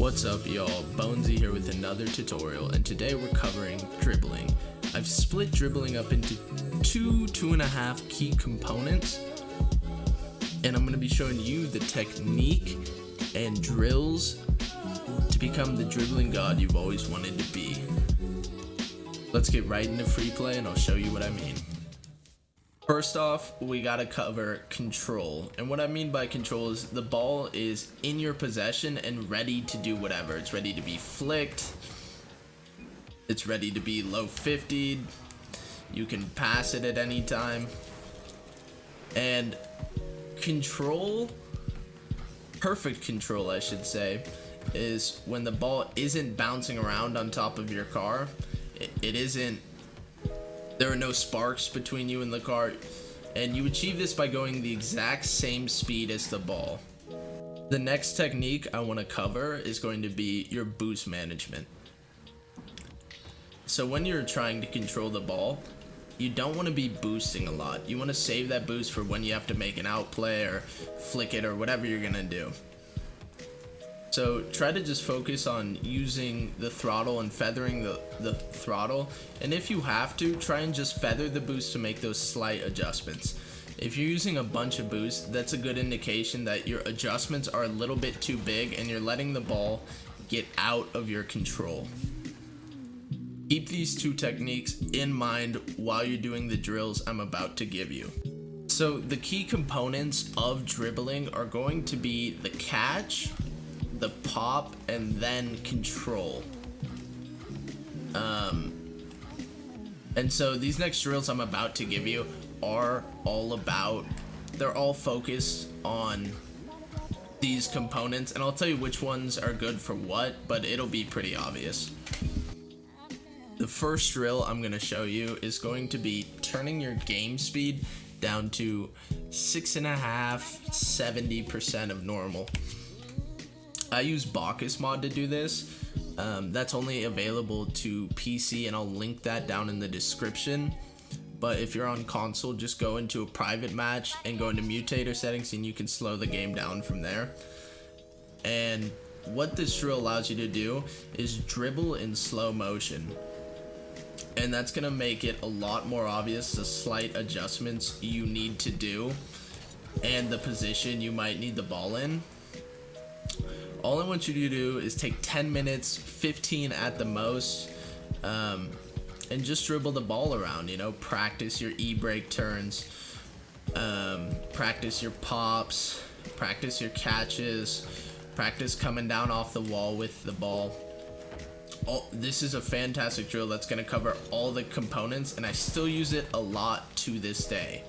What's up y'all, Bonesy here with another tutorial, and today we're covering dribbling. I've split dribbling up into two and a half key components, and I'm going to be showing you the technique and drills to become the dribbling god you've always wanted to be. Let's get right into free play and I'll show you what I mean. First off, we gotta cover control, and what I mean by control is the ball is in your possession and ready to do whatever. It's ready to be flicked, it's ready to be low 50'd, you can pass it at any time. And control, perfect control I should say, is when the ball isn't bouncing around on top of your car. It isn't, there are no sparks between you and the car, and you achieve this by going the exact same speed as the ball. The next technique I want to cover is going to be your boost management. So when you're trying to control the ball, you don't want to be boosting a lot. You want to save that boost for when you have to make an outplay or flick it or whatever you're gonna do. So try to just focus on using the throttle and feathering the throttle, and if you have to, try and just feather the boost to make those slight adjustments. If you're using a bunch of boost, that's a good indication that your adjustments are a little bit too big and you're letting the ball get out of your control. Keep these two techniques in mind while you're doing the drills I'm about to give you. So the key components of dribbling are going to be the catch, the pop, and then control. And so these next drills I'm about to give you are all about, they're all focused on these components, and I'll tell you which ones are good for what, but it'll be pretty obvious. The first drill I'm going to show you is going to be turning your game speed down to 6.5, 70% of normal. I use Bacchus mod to do this. That's only available to PC, and I'll link that down in the description. But if you're on console, just go into a private match and go into mutator settings, and you can slow the game down from there. And what this drill allows you to do is dribble in slow motion, and that's gonna make it a lot more obvious the slight adjustments you need to do and the position you might need the ball in. All I want you to do is take 10 minutes, 15 at the most, and just dribble the ball around, you know, practice your e-brake turns, practice your pops, practice your catches, practice coming down off the wall with the ball. This is a fantastic drill that's going to cover all the components, and I still use it a lot to this day.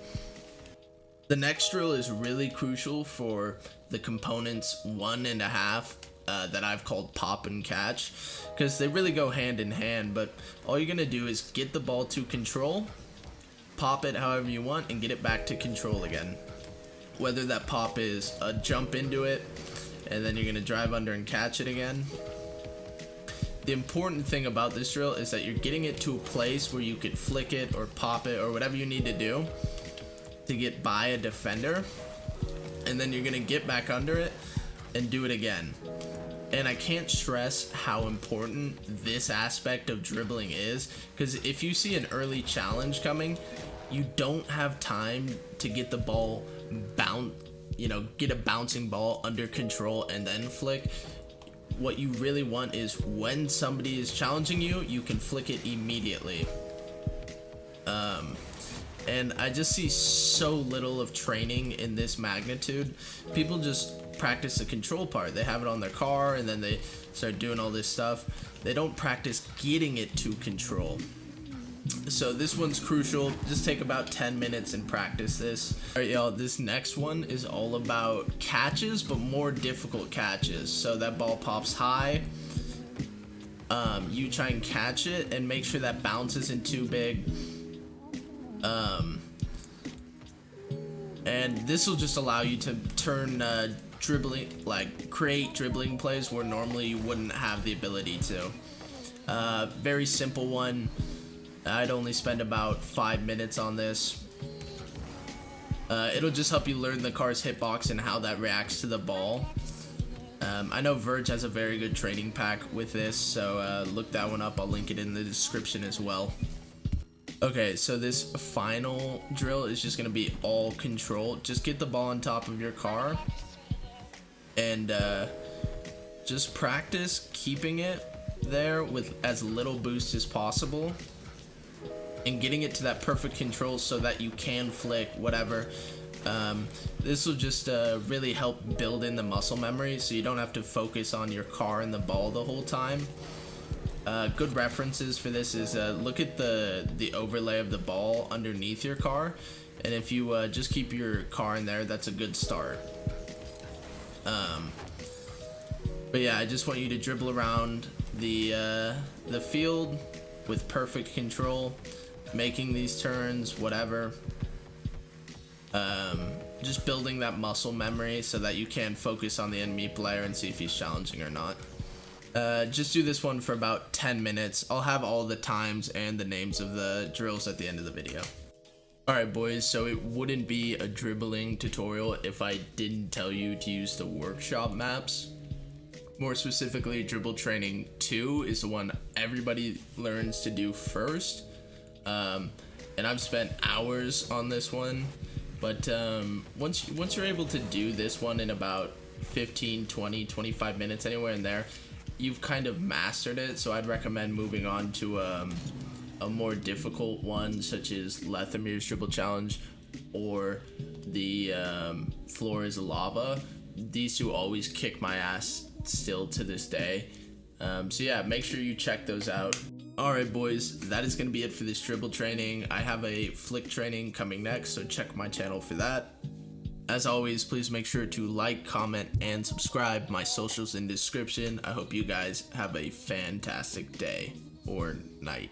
The next drill is really crucial for the components 1.5 that I've called pop and catch, because they really go hand in hand. But all you're gonna do is get the ball to control, pop it however you want, and get it back to control again. Whether that pop is a jump into it and then you're gonna drive under and catch it again. The important thing about this drill is that you're getting it to a place where you could flick it or pop it or whatever you need to do to get by a defender, and then you're gonna get back under it and do it again. And I can't stress how important this aspect of dribbling is, because if you see an early challenge coming, you don't have time to get the ball get a bouncing ball under control and then flick. What you really want is when somebody is challenging you, you can flick it immediately. And I just see so little of training in this magnitude. People just practice the control part. They have it on their car and then they start doing all this stuff. They don't practice getting it to control. So this one's crucial. Just take about 10 minutes and practice this. Alright y'all, this next one is all about catches, but more difficult catches. So that ball pops high. You try and catch it and make sure that bounce isn't too big. And this will just allow you to turn dribbling, like create dribbling plays where normally you wouldn't have the ability to. Very simple one. I'd only spend about 5 minutes on this. It'll just help you learn the car's hitbox and how that reacts to the ball. I know Virge has a very good training pack with this, so look that one up. I'll link it in the description as well. Okay, so this final drill is just going to be all control. Just get the ball on top of your car and just practice keeping it there with as little boost as possible and getting it to that perfect control so that you can flick whatever. This will just really help build in the muscle memory so you don't have to focus on your car and the ball the whole time. Good references for this is look at the overlay of the ball underneath your car, and if you just keep your car in there, that's a good start. But yeah, I just want you to dribble around the field with perfect control, making these turns, whatever. Just building that muscle memory so that you can focus on the enemy player and see if he's challenging or not. Just do this one for about 10 minutes. I'll have all the times and the names of the drills at the end of the video. Alright boys, so it wouldn't be a dribbling tutorial if I didn't tell you to use the workshop maps. More specifically, Dribble Training 2 is the one everybody learns to do first. And I've spent hours on this one. But once you're able to do this one in about 15, 20, 25 minutes, anywhere in there, you've kind of mastered it. So I'd recommend moving on to a more difficult one, such as Lethamir's Dribble Challenge or the Floor is Lava. These two always kick my ass still to this day. So yeah, make sure you check those out. Alright boys, that is going to be it for this dribble training. I have a flick training coming next, so check my channel for that. As always, please make sure to like, comment, and subscribe. My socials in description. I hope you guys have a fantastic day or night.